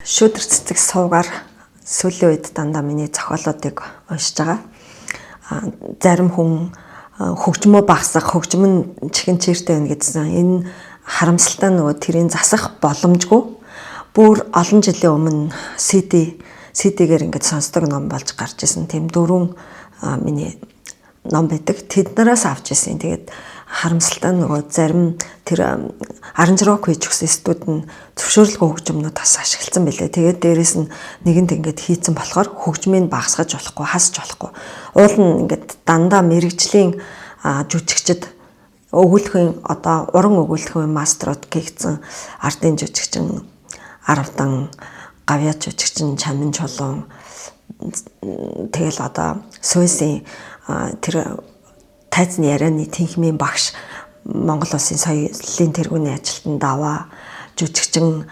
шүдэр цэцэг суугаар сүүлийн үед дандаа миний зохиолуудыг уншиж байгаа. Зарим хүн хөгжмөө багасгах, хөгжим нь чихэн чиртэй байна гэдсэн. Энэ харамсалтай нөгөө тэрийг засах боломжгүй. Бүр олон жилийн өмнө CD-гээр ингээд сонсдог ном болж гарч исэн. Тэм дөрвөн миний ном байдаг. Тэднээс авч исэн. Тэгээд харамсалтай нөгөө зарим тэр аранжрок хийж өгсөн студид нь зөвшөөрлөгөө хөгжмнүүд бас ашигласан байлээ. Тэгээд дээрэс нь нэгэнд ингээд хийцэн болохоор хөгжмийг багасгаж болохгүй, хасж болохгүй. Уул нь ингээд дандаа мэрэгжлийн жүжигчд өгүүлэхийн одоо уран өгүүлэхийн мастерууд хийгдсэн ардын жүжигчин Аравдан гавьяач жүжигчин Чанмин Чулуун тэгэл одоо Сүйсийн тэр тайзны ярианы тэнхмийн багш Монгол Улсын соёлын тэргүүний ажилтан даваа жүжигчин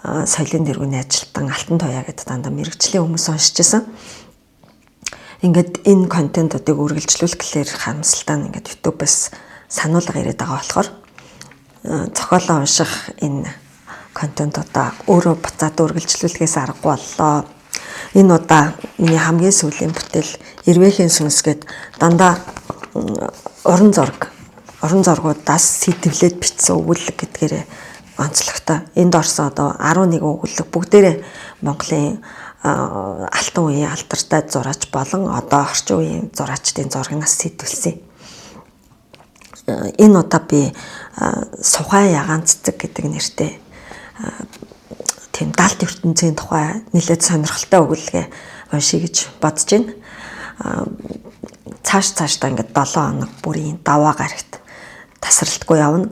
соёлын тэргүүний ажилтан Алтан Туяа гэдэг дандаа мэрэгжлийн хүмүүс уншиж байсан. Ингээд энэ контентуудыг үргэлжлүүлэх гэхээр харамсалтай нь ингээд YouTube-ээс сануулга ирээд байгаа болохоор зохиолоо унших энэ контентуудаа өөрөө буцаад үргэлжлүүлэхээс аргагүй боллоо. Энэ удаа миний хамгийн сүүлийн бүтээл Эрвэхийн сүнс гээд дандаа уран зургуудаас сэтвлээд бичсэн өгүүлэг гэдгээрээ онцлогтой. Энд орсон одоо 11 өгүүлэг бүгдээрээ Монголын алтан үеийн алдартай зураач болон одоо орчин үеийн зураачдын зурагнаас сэтвэлсэн. Энэ удаа би Сухай ягаан цэцэг гэдэг нэртэй тийм далд ертөнцийн тухай нэлээд сонирхолтой өгүүлгээ уншия гэж бодож байна. Цаашдаа ингээд 7 хоног бүрийн даваа гарагт тасралтгүй явна.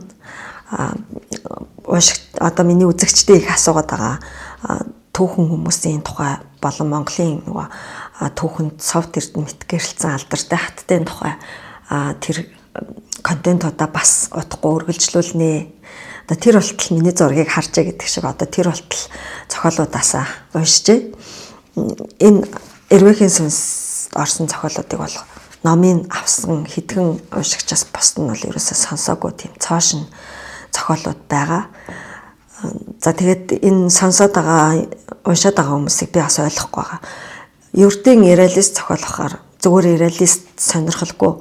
Одоо миний үзэгчдийн их асуугаад байгаа түүхэн хүмүүсийн тухай болон Монголын түүхэнд совд эрдэмтэд гэрэлцсэн алдартай хаттын тухай тэр контентуудаа бас удахгүй үргэлжлүүлнэ. Одоо тэр болтол миний зургийг харжээ гэдэг шиг одоо тэр болтол зохиолуудаасаа уншижээ. Энэ Эрвэхийн сүнс орсон зохиолуудыг бол номын авсан хэдхэн уншигчаас бусд нь бол ерөөсөө сонсоогүй тийм цоошин зохиолууд байгаа. За тэгээд энэ сонсоод байгаа, уншаад байгаа хүмүүсийг би бас ойлгохгүй байгаа. Ердийн реалист зохиолохоор зүгээр реалист сонирхолгүй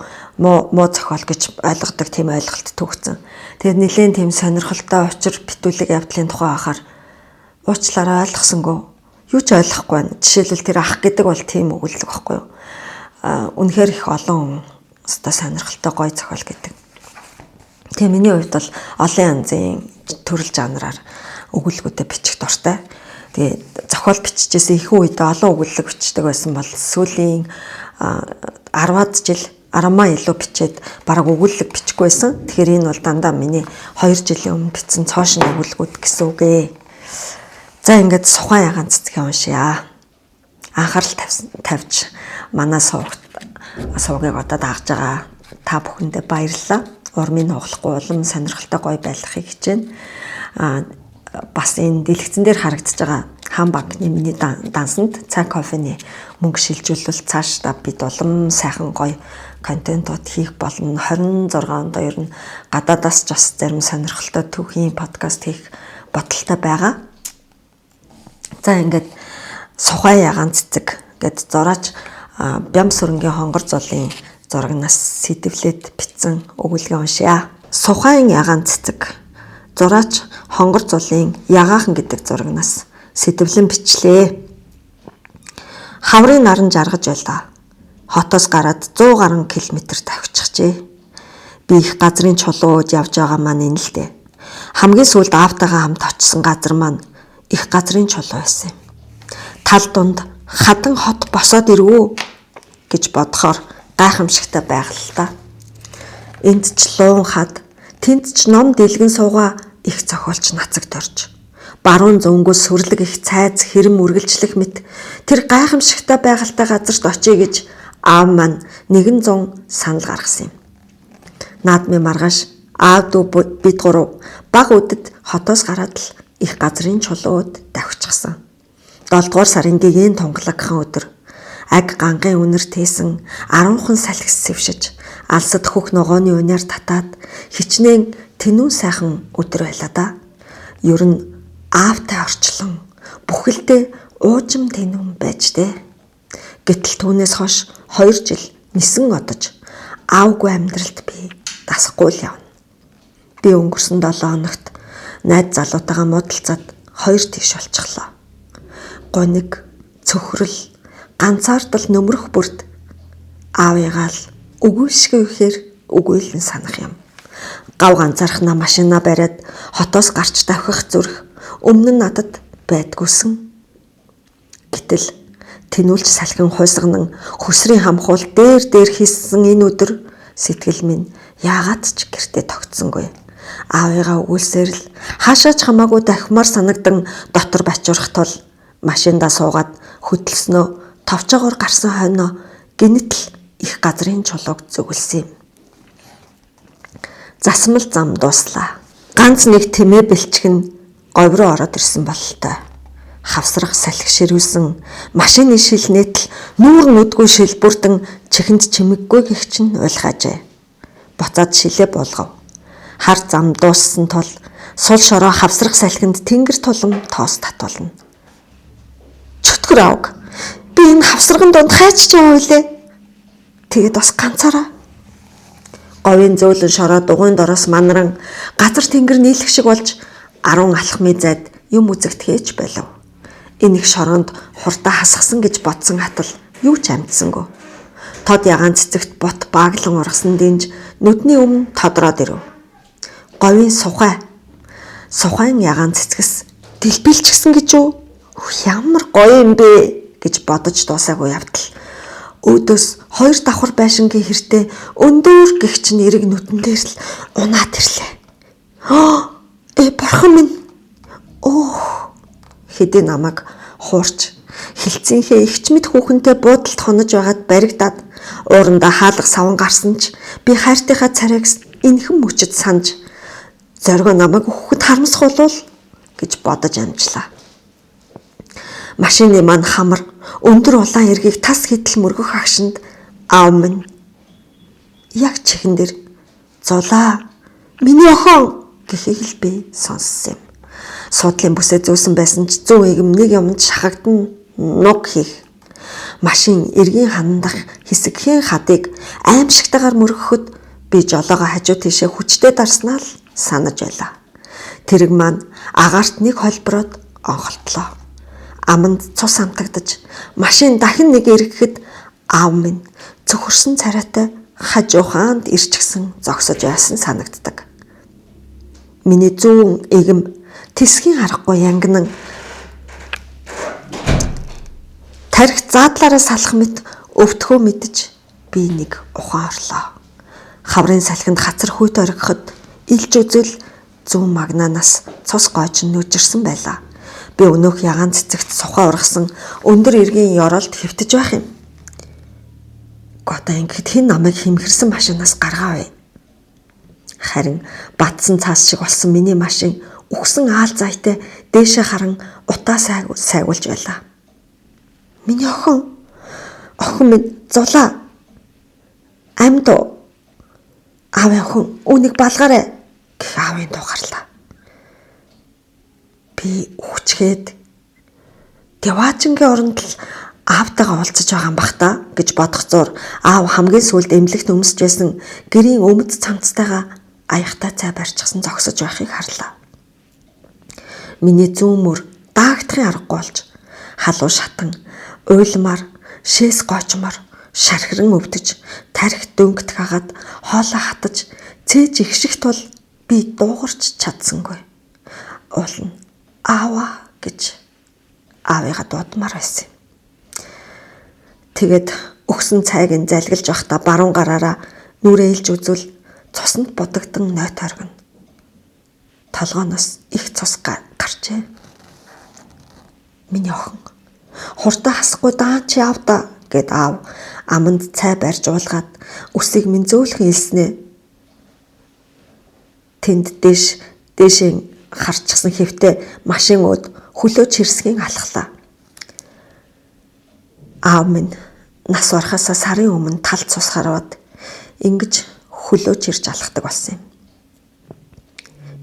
муу зохиол гэж ойлгодог тийм ойлголт төгссөн. Тэгээд нэлээд тийм сонирхолтой учир битүүлэг явдлын тухай ахаар уучлаарай ойлгосонгүй. Юу ч ойлгохгүй байна. Жишээлбэл тэр ах гэдэг бол тийм өгүүлэг байхгүй юу? Үнэхээр их олон өстой сонирхолтой гоё зохиол гэдэг. Тэгээ миний хувьд бол олон янзын төрөл жанраар өгүүлгүүдэд бичих дуртай. Тэгээ зохиол биччихсэн их үед олон өгүүлэг бичдэг байсан бол сүүлийн 10-аад жил 10-аа илүү бичээд бараг өгүүлэг бичихгүй байсан. Тэгэхээр энэ бол дандаа миний 2 жилийн өмнө бичсэн цоошин өгүүлгүүд гэсэн үг ээ. За ингээд Сухай ягаан цэцгийн уншия. Анхаарал тавьж манай суугийг одоо дагж байгаа та бүхэндээ баярлалаа. Урмын хугалахгүй улам сонирхолтой гоё байхыг хичээнэ. Бас энэ дэлгэцэн дээр харагдаж байгаа хаан банкны миний дансанд цай кофений мөнгө шилжүүлвэл цаашдаа бид улам сайхан гоё контентууд хийх болно. 26 онд ер нь гадаадаас ч бас зарим сонирхолтой түүхийн подкаст хийх бодолтой байгаа. За ингээд Сухай ягаан цэцэг гэд зураач Бям сүрэнгийн хонгор зулын зурагнаас сэтвлээд бичсэн өгүүлгээ уншия. Сухайн ягаан цэцэг зураач хонгор зулын ягаахан гэдэг зурагнаас сэтвлэн бичлээ. Хаврын наран жаргаж байлаа. Хотоос гараад 100 гаруй километр давчихжээ. Би их газрын чулууд явж байгаа маань энэ л дээ. Хамгийн сүүлд аавтайгаа хамт очисон газар маань их газрын чулуу байсан юм. Тал дунд хадан хот босоод ирвүү гэж бодохоор гайхамшигтай байгалаа. Энд ч луун хад, тэнд ч ном дэлгэн суугаа их зохиолч нацаг торж. Баруун зөнгөөс сүрлэг их цайз хэрэм үргэлжлэх мэт тэр гайхамшигтай байгальтай газарт очие гэж аав маань 100 санал гаргасан юм. Наадмын маргааш аав дүү бид гурав баг үдэд хотоос гараад л их газрын чулууд давхчихсан. 7 дугаар сарын гэгээн тунгалагхан өдөр аг гангийн үнэр тээсэн 10 хан салхис сэвшиж алсад хөх ногооны үнээр татаад хичнээн тэнүүн сайхан өдөр байлаа да. Ер нь аавтай орчлон бүхэлдээ уужим тэнүүн байж дээ. Гэтэл түүнээс хойш 2 жил нисэн одож аавгүй амьдралд би дасахгүй л явна. Би өнгөрсөн 7 хоногт найз залуутайгаа муудалцаад 2 тийш болчихлоо. Гониг, цөхрөл, ганцаардал нөмрөх бүрд аавыгаа л үгүй шиг ихээр үгүйлэн санах юм. Гав ганцаархнаа машинаа бариад хотоос гарч давхих зүрх өмнө нь надад байдгүйсэн. Гэтэл тэнүүлж салхин хуйсган хөсрийн хамхуул дээр хийсэн энэ өдөр сэтгэл минь яагаад ч гэртээ тогтсонгүй. Аавыгаа өгүүлсээр л хаашаач хамаагүй дахимаар санагдан дотор бачуурах тул машиндаа суугаад хөдөлснөө товчоогоор гарсан хойноо гинэтл их газрын чулууг зүгэлсэн юм. Засмал зам дууслаа. Ганц нэг тэмээ бэлчгэн говь руу ороод ирсэн бололтой. Хавсрах салхи ширүүлсэн машины шил нэтл нүүр нүдгүй шил бүрдэн чихэнд чимэггүй гэх чинь уйлгаажээ. Буцаад шилээ болгов. Хар зам дууссан тул сул шороо хавсрах салхинд тэнгэр тулам тоос татуулна. Чөтгөр авг. Би энэ хавсрагын дунд хайчж яваа үлээ. Тэгээд бас ганцаараа говийн зөөлөн шороо дугуйн дороос манаран газар тэнгэр нийлэх шиг болж 10 алхмын зайд юм үзэгдэхээч байлав. Энэ их шороонд хурдаа хасгсан гэж бодсон хатал юу ч амжсангүй. Тод ягаан цэцэгт бот бааглан ургасан динж нүдний өмнө тодроод ирэв. Говийн сухайн ягаан цэцгэс дэлбэлчихсэн гэж үү? Ямар гоё юм бэ гэж бодож дуусаагүй явтал өөдөөс 2 давхар байшингийн хэртээ өндөр гихч нэрэг нүдэн дээр л унаад ирлээ. Бурхан минь. Хэдий намайг хуурч хилцэнхээ ихч мэд хүүхэнтэй буудалд хонож байгаад баригдаад уурандаа хаалга саван гарсан ч би хайртайхаа царайг энхэн мөчөд санаж зоргоо намайг хүүхэд харамсах болов гэж бодож амжлаа. Машины мань хамар өндөр улаан эргийг тас хидэл мөргөх агшинд аав минь яг чихэн дээр зулаа миний охин гэхийг л би сонссон юм. Суудлын бүсээ зөөсөн байсан ч зүүн игм нэг юмд шахагдсан нуг хийх. Машин эргийн хандах хэсэгхийн хадыг аимшигтайгаар мөргөхөд би жолоогоо хажуу тийшээ хүчтэй дарснаа л санаж байлаа. Тэрэг маань агаарт нэг холбороод онголтлоо. Аманд цус амтагдаж машин дахин нэг эргэхэд аав минь цөхөрсөн царайтай хажуухаанд ирчихсэн зогсож байсан санагддаг. Миний зүүн игм тэсгийн харахгүй янгинан тарих заадлаараа салах мэт өвтгөө мэдж би нэг ухаан орлоо. Хаврын салхинд хацар хүйт оргиход илж үзэл зүүн магнанаас цус гойж нүжирсэн байлаа. Би өнөөх ягаан цэцэгт сухаа ургасан өндөр эргийн ёроолд хэвтэж байх юм. Гота ингэхэд хэн намайг хэмхэрсэн машинаас гаргаавэ. Харин батсан цаас шиг болсон миний машин үхсэн аал зайтай дээшээ харан утаа сайгуулж байлаа. Миний охин минь зулаа. Амьд уу? Аавын охин үнийг балгаарай гэх аавын дуу гарлаа. Би үхчгээд Деваажингийн оронд л аавтайгаа уулзаж байгаа юм бах та гэж бодох зур аав хамгийн сүүлд эмнэлэгт өмсөж байсан гэрийн өмд цамцтайгаа аяхтай цай барьчихсан зогсож байхыг харлаа. Миний зүүн мөр даагдахын аргагүй болж халуун шатан уйлмаар шээс гоочмоор шархиран өвдөж тарих дөнгөт хагаад хоолоо хатаж цээж ихших тул би дуугарч чадсангүй. Уул нь аава гэж аавыгаа дуудмаар байсан. Тэгээд өгсөн цайг нь залгилж байхдаа баруун гараараа нүрээ илж үзвэл цуснд будагдан нойт оргино. Толгооноос их цус гарчээ. Миний охин хурдан хасахгүй даан чи авда гэд аав аманд цай барьж уулгаад үсийг минь зөөлхөн илснэ. Тэнд дээшээ харчихсан хэвтэ машин өөд хөлөөж хэрсгийн алхлаа. Аав минь нас орохоос сарын өмнө тал цус хараад ингэж хөлөөж ирж алхдаг болсон юм.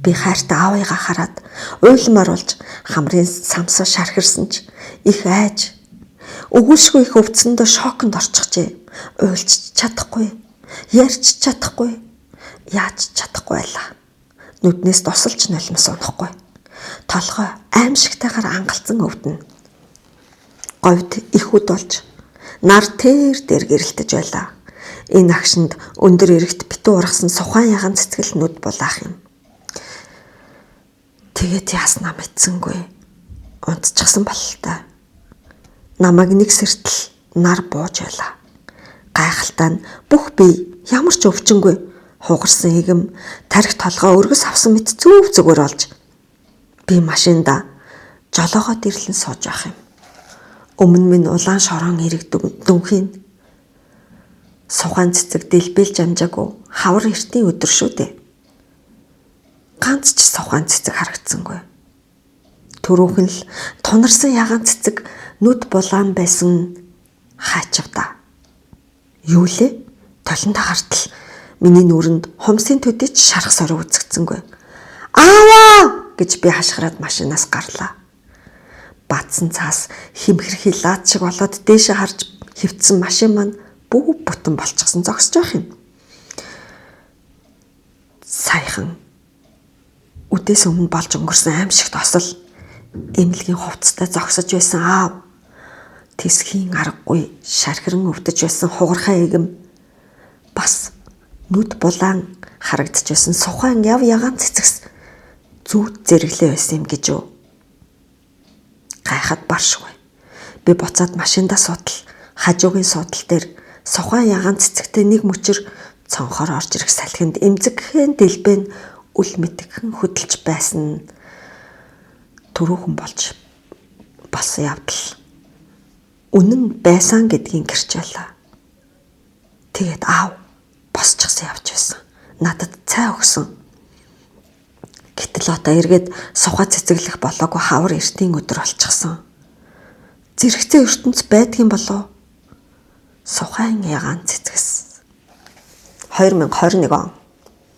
Би хайртай аавыгаа хараад уйлмаар болж хамрын самсаа шархирсан ч их айж өгүүлшгүй их өвдсөндөө шоконд орчихжээ. Уйлж чадахгүй, ярьж чадахгүй, яаж чадахгүй байлаа. Нүднээс тусалж нулимс унахгүй. Толгой аимшигтайгаар ангалцсан өвдөнө. Говьд их үд болж нар дээр гэрэлтэж байлаа. Энэ агшинд өндөр эрэгт битүү ургасан сухаан яган цэцгэл нүд булаах юм. Тэгээд яаснаа мэдсэнгүй. Унтчихсан бололтой. Намайг нэг сэртэл нар бууж байлаа. Гайхалтай нь бүх бие ямар ч өвчнгүй хугарсан игэм тарих толгой өргөс авсан мэт зүв зүгээр болж би машинда жолоогоо дэрлэн сууж байх юм. Өмнө минь улаан шорон эрэг дүнхийн сухаан цэцэг дэлбэлж амжаагүй хавар эртний өдөр шүү дээ. Ганц ч сухаан цэцэг харагдсангүй. Төрөөхөн л тунарсан яган цэцэг нүд булаан байсан хаачвда. Юу лээ? Толонтой гартал миний нүрэнд хумсын төдийч шарах сорог үзэгдсэнгүй. Ааваа гэж би хашгираад машинаас гарлаа. Бадсан цаас химхэрхий лаад шиг болоод дээшээ харж хөвтсөн машин маань бүх бүтэн болчихсон зогсож байх юм. Саяхан үдээс өмнө болж өнгөрсөн аимшигт осол эмнэлгийн хувцастай зогсож байсан аав. Тэсхийн аргагүй шархиран өвдөж байсан хугархай игэм бас нүд булаан харагдж байсан сухаан яв яган цэцэгс зүүд зэрэглээ байсан юм гэж юу. Гайхад баршгүй. Би буцаад машиндаа суудал хажуугийн суудал дээр сухаан яган цэцэгтэй нэг мөчөр цонхоор орж ирэх салхинд эмзэгхэн дэлбэн үл мэдгхэн хөдөлж байсан төрөөхөн болж болсон явдал үнэн байсан гэдгийг гэрчээлээ. Тэгээд аав босчихсан явж байсан. Надад цай өгсөн. Гэтэл одоо эргээд сухаа цэцэглэх болоогүй хавар эртний өдөр болчихсон. Зэрэгцээ ертөнц байдгийн болов. Сухаан яган цэцгэс. 2021 он